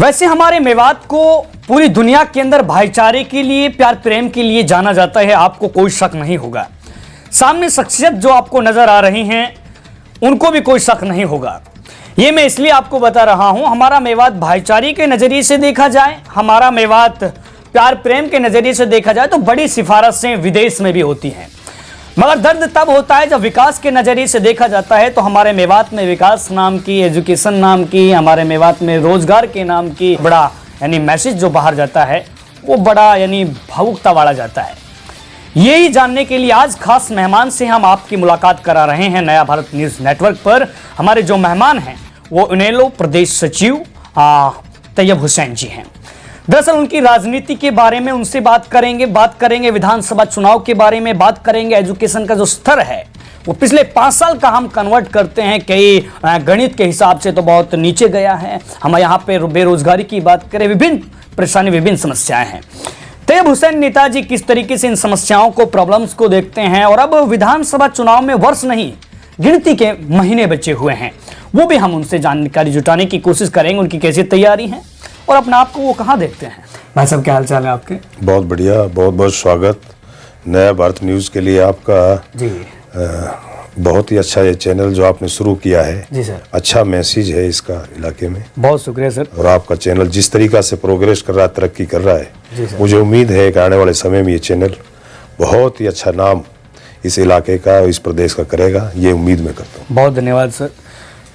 वैसे हमारे मेवात को पूरी दुनिया के अंदर भाईचारे के लिए, प्यार प्रेम के लिए जाना जाता है, आपको कोई शक नहीं होगा। सामने शख्सियत जो आपको नजर आ रही हैं उनको भी कोई शक नहीं होगा। ये मैं इसलिए आपको बता रहा हूं, हमारा मेवात भाईचारे के नजरिए से देखा जाए, हमारा मेवात प्यार प्रेम के नजरिए से देखा जाए तो बड़ी सिफारिशें विदेश में भी होती हैं, मगर दर्द तब होता है जब विकास के नज़रिए से देखा जाता है। तो हमारे मेवात में विकास नाम की, एजुकेशन नाम की, हमारे मेवात में रोजगार के नाम की बड़ा यानी मैसेज जो बाहर जाता है वो बड़ा यानी भावुकता वाला जाता है। यही जानने के लिए आज खास मेहमान से हम आपकी मुलाकात करा रहे हैं नया भारत न्यूज़ नेटवर्क पर। हमारे जो मेहमान हैं वो इनेलो प्रदेश सचिव तैयब हुसैन जी हैं। दरअसल उनकी राजनीति के बारे में उनसे बात करेंगे विधानसभा चुनाव के बारे में, बात करेंगे एजुकेशन का जो स्तर है वो पिछले 5 साल का हम कन्वर्ट करते हैं, कई गणित के हिसाब से तो बहुत नीचे गया है। हम यहाँ पे बेरोजगारी की बात करें, विभिन्न परेशानी, विभिन्न समस्याएं हैं। तैयब हुसैन नेताजी किस तरीके से इन समस्याओं को, प्रॉब्लम्स को देखते हैं, और अब विधानसभा चुनाव में वर्ष नहीं गिनती के महीने बचे हुए हैं, वो भी हम उनसे जानकारी जुटाने की कोशिश करेंगे। उनकी कैसी तैयारी है और अपने आप को वो कहाँ देखते हैं। भाई साहब क्या हाल चाल है आपके? बहुत बढ़िया, बहुत बहुत स्वागत नया भारत न्यूज़ के लिए आपका जी। बहुत ही अच्छा ये चैनल जो आपने शुरू किया है जी सर, अच्छा मैसेज है इसका इलाके में। बहुत शुक्रिया सर। और आपका चैनल जिस तरीका से प्रोग्रेस कर रहा है, तरक्की कर रहा है, मुझे उम्मीद है कि आने वाले समय में ये चैनल बहुत ही अच्छा नाम इस इलाके का, इस प्रदेश का करेगा, ये उम्मीद मैं करता हूँ। बहुत धन्यवाद सर।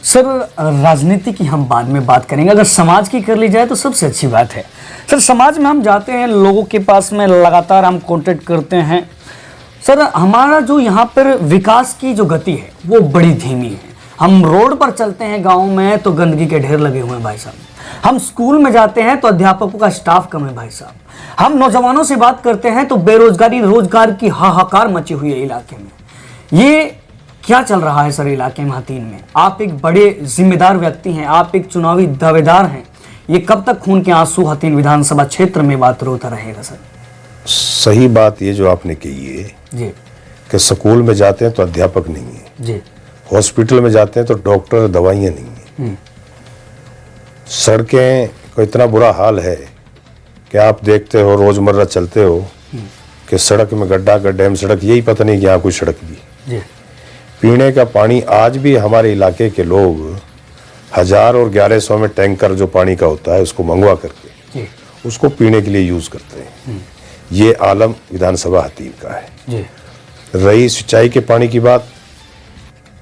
सर राजनीति की हम बाद में बात करेंगे, अगर समाज की कर ली जाए तो सबसे अच्छी बात है। सर समाज में हम जाते हैं, लोगों के पास में लगातार हम कांटेक्ट करते हैं। सर हमारा जो यहाँ पर विकास की जो गति है वो बड़ी धीमी है। हम रोड पर चलते हैं गाँव में तो गंदगी के ढेर लगे हुए हैं भाई साहब। हम स्कूल में जाते हैं तो अध्यापकों का स्टाफ कम है भाई साहब। हम नौजवानों से बात करते हैं तो बेरोजगारी, रोजगार की हाहाकार मची हुई है इलाके में। ये क्या चल रहा है सर इलाके में हथीन में? आप एक बड़े जिम्मेदार व्यक्ति हैं, आप एक चुनावी दावेदार हैं, ये कब तक खून के आंसू हथीन विधानसभा क्षेत्र में बात रोता रहेगा सर? सही बात ये जो आपने कही है जी कि स्कूल में जाते हैं तो अध्यापक नहीं है जी, हॉस्पिटल में जाते हैं तो डॉक्टर, दवाइयाँ नहीं है, सड़कें का इतना बुरा हाल है कि आप देखते हो, रोजमर्रा चलते हो कि सड़क में गड्ढा का डैम सड़क, यही पता नहीं कि यहाँ कोई सड़क भी जी। पीने का पानी आज भी हमारे इलाके के लोग 1000 और 1100 में टैंकर जो पानी का होता है उसको मंगवा करके जी उसको पीने के लिए यूज करते हैं। ये आलम विधानसभा हथीन का है जी। रही सिंचाई के पानी की बात,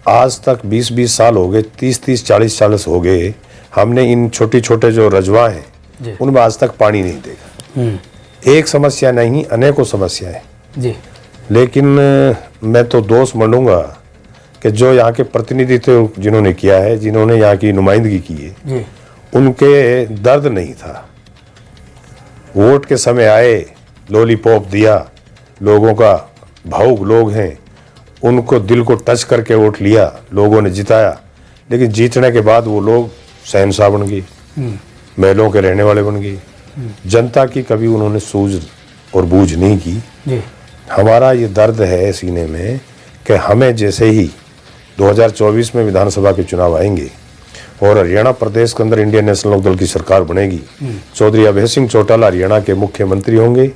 आज तक 20-20 साल हो गए, 30-30, 40-40 हो गए, हमने इन छोटे छोटे जो रजवा हैं उनमें आज तक पानी नहीं देखा। एक समस्या नहीं, अनेकों समस्याएं जी। लेकिन मैं तो दोष मानूंगा कि जो यहाँ के प्रतिनिधित्व जिन्होंने किया है, जिन्होंने यहाँ की नुमाइंदगी की है, उनके दर्द नहीं था। वोट के समय आए, लॉलीपॉप दिया, लोगों का भावुक लोग हैं, उनको दिल को टच करके वोट लिया, लोगों ने जिताया। लेकिन जीतने के बाद वो लोग शहंशाह बन गए, महलों के रहने वाले बन गए। जनता की कभी उन्होंने सूझ और बूझ नहीं की जी। हमारा ये दर्द है सीने में कि हमें जैसे ही 2024 में विधानसभा के चुनाव आएंगे और हरियाणा प्रदेश के अंदर इंडियन नेशनल लोकदल की सरकार बनेगी, चौधरी अभय सिंह चौटाला हरियाणा के मुख्यमंत्री होंगे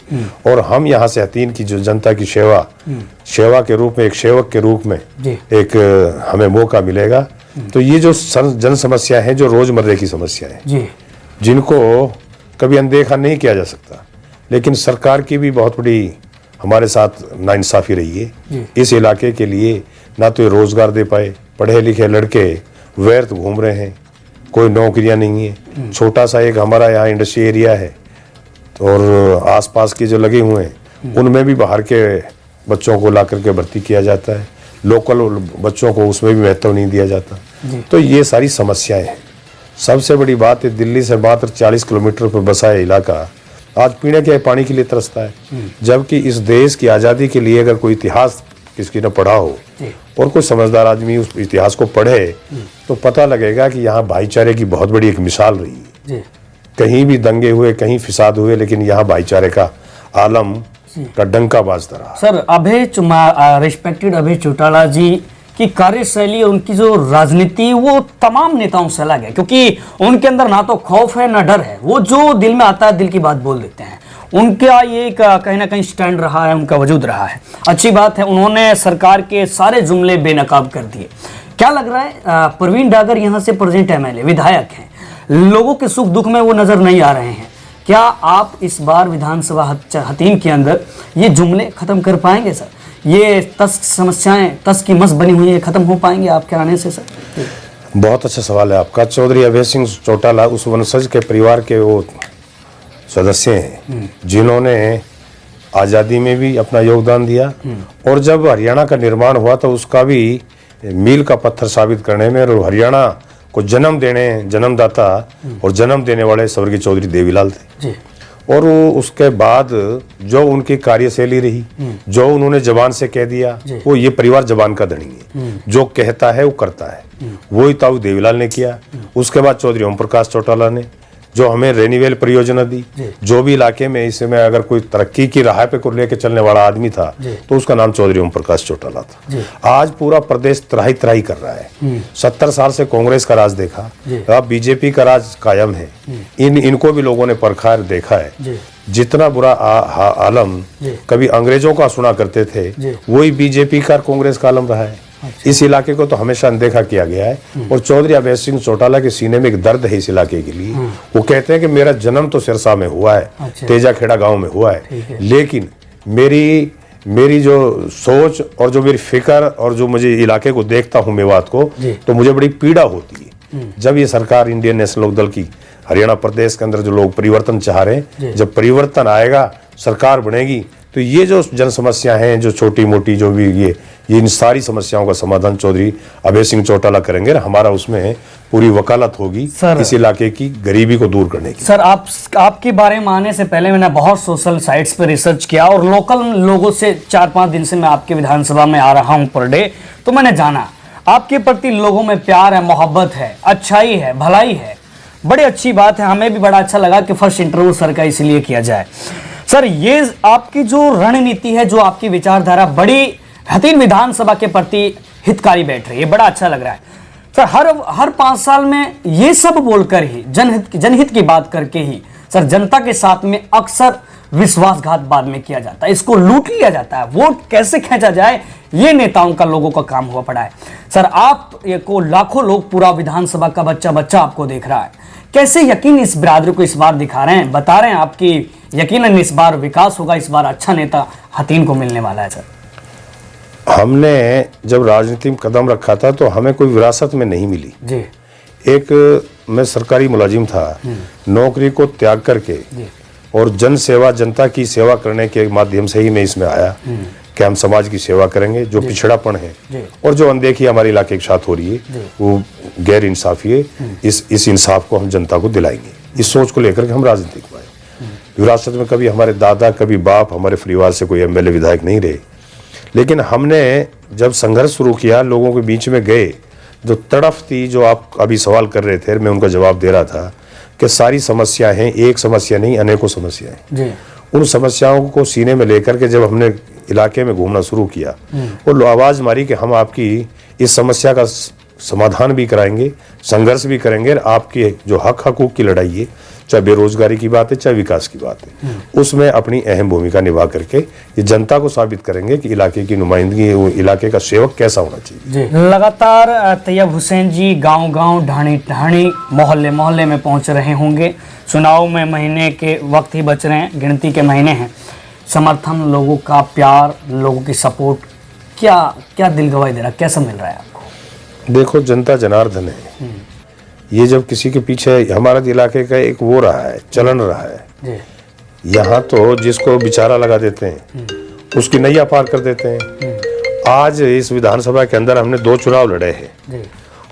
और हम यहाँ से हथीन की जो जनता की सेवा के रूप में, एक सेवक के रूप में एक हमें मौका मिलेगा। तो ये जो जन समस्या है, जो रोजमर्रे की समस्या है, जिनको कभी अनदेखा नहीं किया जा सकता, लेकिन सरकार की भी बहुत बड़ी हमारे साथ नाइंसाफी रही है। इस इलाके के लिए ना तो ये रोजगार दे पाए, पढ़े लिखे लड़के व्यर्थ घूम रहे हैं, कोई नौकरियां नहीं है। छोटा सा एक हमारा यहाँ इंडस्ट्री एरिया है और आसपास के जो लगे हुए हैं उनमें भी बाहर के बच्चों को ला करके भर्ती किया जाता है, लोकल बच्चों को उसमें भी महत्व नहीं दिया जाता। तो ये सारी समस्याएं हैं। सबसे बड़ी बात है, दिल्ली से मात्र 40 किलोमीटर पर बसा है इलाका आज पीने के पानी के लिए तरसता है, जबकि इस देश की आज़ादी के लिए अगर कोई इतिहास किसी ने पढ़ा हो और कोई समझदार आदमी उस इतिहास को पढ़े तो पता लगेगा कि यहाँ भाईचारे की बहुत बड़ी एक मिसाल रही है। कहीं भी दंगे हुए, कहीं फिसाद हुए, लेकिन यहाँ भाईचारे का आलम का डंका बाजता रहा। सर रिस्पेक्टेड अभय चौटाला जी कि कार्यशैली और उनकी जो राजनीति वो तमाम नेताओं से अलग है, क्योंकि उनके अंदर ना तो खौफ है ना डर है, वो जो दिल में आता है दिल की बात बोल देते हैं। उनका ये कहीं ना कहीं स्टैंड रहा है, उनका वजूद रहा है। अच्छी बात है, उन्होंने सरकार के सारे जुमले बेनकाब कर दिए। क्या लग रहा है, प्रवीण डागर यहाँ से प्रेजेंट MLA विधायक हैं, लोगों के सुख दुख में वो नजर नहीं आ रहे हैं। क्या आप इस बार विधानसभा हतीम के अंदर ये जुमले खत्म कर पाएंगे सर? ये समस्याएं तस की मस बनी हुई है, खत्म हो पाएंगे आपके आने से सर? बहुत अच्छा सवाल है आपका। चौधरी अभय सिंह चौटाला उस वंशज के परिवार के वो सदस्य हैं जिन्होंने आज़ादी में भी अपना योगदान दिया, और जब हरियाणा का निर्माण हुआ तो उसका भी मील का पत्थर साबित करने में, और हरियाणा को जन्मदाता और जन्म देने वाले स्वर्गीय चौधरी देवीलाल थे जी। और उसके बाद जो उनकी कार्यशैली रही, जो उन्होंने जबान से कह दिया, वो ये परिवार जबान का धनी है, जो कहता है वो करता है। वही ताऊ देवीलाल ने किया। उसके बाद चौधरी ओम प्रकाश चौटाला ने जो हमें रेनीवेल परियोजना दी, जो भी इलाके में इसमें अगर कोई तरक्की की राह पे को लेकर चलने वाला आदमी था तो उसका नाम चौधरी ओम प्रकाश चौटाला था। आज पूरा प्रदेश त्राही त्राही कर रहा है। 70 साल से कांग्रेस का राज देखा, अब बीजेपी का राज कायम है। इनको भी लोगों ने परखा देखा है। जितना बुरा आलम कभी अंग्रेजों का सुना करते थे, वही बीजेपी का कांग्रेस का आलम रहा है। इस इलाके को तो हमेशा अनदेखा किया गया है, और चौधरी अभय सिंह चौटाला के सीने में एक दर्द है इस इलाके के लिए। वो कहते हैं कि मेरा जन्म तो सिरसा में हुआ है, तेजाखेड़ा गांव में हुआ है, लेकिन मेरी जो सोच और जो मेरी फिक्र और जो मुझे इलाके को देखता हूँ मेवात को, तो मुझे बड़ी पीड़ा होती है। जब ये सरकार इंडियन नेशनल लोकदल की हरियाणा प्रदेश के अंदर जो लोग परिवर्तन चाह रहे हैं, जब परिवर्तन आएगा, सरकार बनेगी, तो ये जो जन समस्या हैं, जो छोटी मोटी जो भी ये इन सारी समस्याओं का समाधान चौधरी अभय सिंह चौटाला करेंगे। हमारा उसमें पूरी वकालत होगी इस इलाके की गरीबी को दूर करने की। सर, आपके बारे में आने से पहले मैंने बहुत सोशल साइट्स पर रिसर्च किया, और लोकल लोगों से 4-5 दिन से मैं आपके विधानसभा में आ रहा हूं पर डे, तो मैंने जाना आपके प्रति लोगों में प्यार है, मोहब्बत है, अच्छाई है, भलाई है। बड़ी अच्छी बात है। हमें भी बड़ा अच्छा लगा कि फर्स्ट इंटरव्यू सर का इसलिए किया जाए। सर, ये आपकी जो रणनीति है, जो आपकी विचारधारा बड़ी हतीम विधानसभा के प्रति हितकारी बैठ रही है, बड़ा अच्छा लग रहा है सर। हर 5 साल में ये सब बोलकर ही, जनहित की बात करके ही सर, जनता के साथ में अक्सर विश्वासघात बाद में किया जाता है, इसको लूट लिया जाता है। वोट कैसे खींचा जाए, ये नेताओं का, लोगों का काम हुआ पड़ा है। सर, आप को लाखों लोग, पूरा विधानसभा का बच्चा आपको देख रहा है, कैसे यकीन इस बिरादरी को इस बार दिखा रहे हैं, बता रहे हैं आपकी यकीनन इस बार विकास होगा, इस बार अच्छा नेता हतीम को मिलने वाला है सर? हमने जब राजनीति में कदम रखा था तो हमें कोई विरासत में नहीं मिली जी। मैं सरकारी मुलाजिम था, नौकरी को त्याग करके और जन सेवा, जनता की सेवा करने के माध्यम से ही मैं इसमें आया कि हम समाज की सेवा करेंगे। जो पिछड़ापन है और जो अनदेखी हमारे इलाके के साथ हो रही है, वो गैर इंसाफी है, इस इंसाफ को हम जनता को दिलाएंगे। इस सोच को लेकर के हम राजनीति में आए। विरासत में कभी हमारे दादा, कभी बाप, हमारे परिवार से कोई MLA विधायक नहीं रहे, लेकिन हमने जब संघर्ष शुरू किया, लोगों के बीच में गए, जो तड़फ थी, जो आप अभी सवाल कर रहे थे, मैं उनका जवाब दे रहा था कि सारी समस्या हैं, एक समस्या नहीं, अनेकों समस्याएं। उन समस्याओं को सीने में लेकर के जब हमने इलाके में घूमना शुरू किया और आवाज मारी कि हम आपकी इस समस्या का समाधान भी कराएंगे, संघर्ष भी करेंगे, और आपकी जो हकूक की लड़ाई है, चाहे बेरोजगारी की बात है, चाहे विकास की बात है, उसमें अपनी अहम भूमिका निभा करके ये जनता को साबित करेंगे कि इलाके की नुमाइंदगी, इलाके का सेवक कैसा होना चाहिए। लगातार तैयब हुसैन जी गांव-गांव, ढाणी-ढाणी, मोहल्ले में पहुंच रहे होंगे। चुनाव में महीने के वक्त ही बच रहे हैं, गिनती के महीने हैं। समर्थन, लोगों का प्यार, लोगों की सपोर्ट, क्या दिल गवाही दे रहा, कैसा मिल रहा है आपको? देखो, जनता जनार्दन है। ये जब किसी के पीछे, हमारा इलाके का एक वो रहा है, चलन रहा है, यहाँ तो जिसको बेचारा लगा देते हैं उसकी नैया पार कर देते हैं। आज इस विधानसभा के अंदर हमने 2 चुनाव लड़े हैं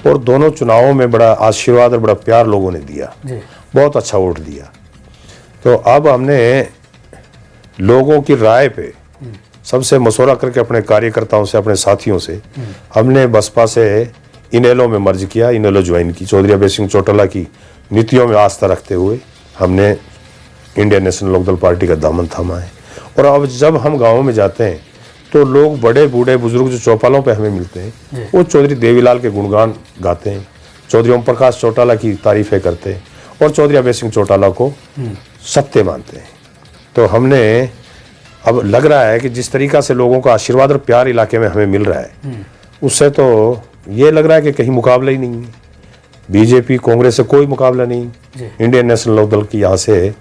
और दोनों चुनावों में बड़ा आशीर्वाद और बड़ा प्यार लोगों ने दिया, बहुत अच्छा वोट दिया। तो अब हमने लोगों की राय पे सबसे मशवरा करके अपने कार्यकर्ताओं से, अपने साथियों से, हमने बसपा से इनेलो में मर्ज किया, इनेलो ज्वाइन की। चौधरी अभय सिंह चौटाला की नीतियों में आस्था रखते हुए हमने इंडियन नेशनल लोकदल पार्टी का दामन थामा है। और अब जब हम गाँव में जाते हैं तो लोग बड़े बूढ़े बुजुर्ग जो चौपालों पे हमें मिलते हैं वो चौधरी देवीलाल के गुणगान गाते हैं, चौधरी ओम प्रकाश चौटाला की तारीफें करते हैं और चौधरी अभय सिंह चौटाला को सत्य मानते हैं। तो हमने अब लग रहा है कि जिस तरीका से लोगों का आशीर्वाद और प्यार इलाके में हमें मिल रहा है उससे तो ये लग रहा है कि कहीं मुकाबला ही नहीं है। बीजेपी कांग्रेस से कोई मुकाबला नहीं, इंडियन नेशनल लोकदल की यहाँ से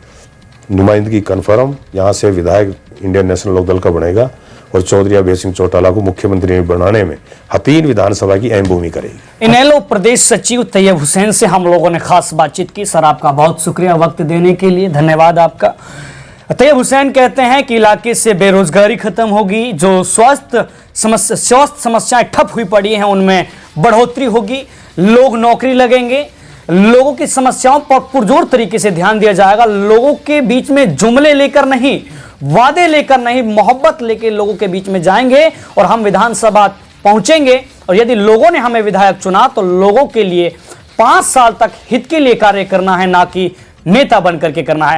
नुमाइंदगी कन्फर्म, यहाँ से विधायक इंडियन नेशनल लोकदल का बनेगा और चौधरी अभय सिंह चौटाला को मुख्यमंत्री बनाने में हतीन विधानसभा की अहम भूमिका रहेगी। इनेलो प्रदेश सचिव तैयब हुसैन से हम लोगों ने खास बातचीत की। सर आपका बहुत शुक्रिया वक्त देने के लिए, धन्यवाद आपका। तैयब हुसैन कहते हैं कि इलाके से बेरोजगारी खत्म होगी, जो स्वास्थ्य समस्याएं ठप हुई पड़ी हैं उनमें बढ़ोतरी होगी, लोग नौकरी लगेंगे, लोगों की समस्याओं पर पुरजोर तरीके से ध्यान दिया जाएगा। लोगों के बीच में जुमले लेकर नहीं, वादे लेकर नहीं, मोहब्बत लेकर लोगों के बीच में जाएंगे और हम विधानसभा पहुंचेंगे और यदि लोगों ने हमें विधायक चुना तो लोगों के लिए 5 साल तक हित के लिए कार्य करना है, ना कि नेता बनकर के करना है।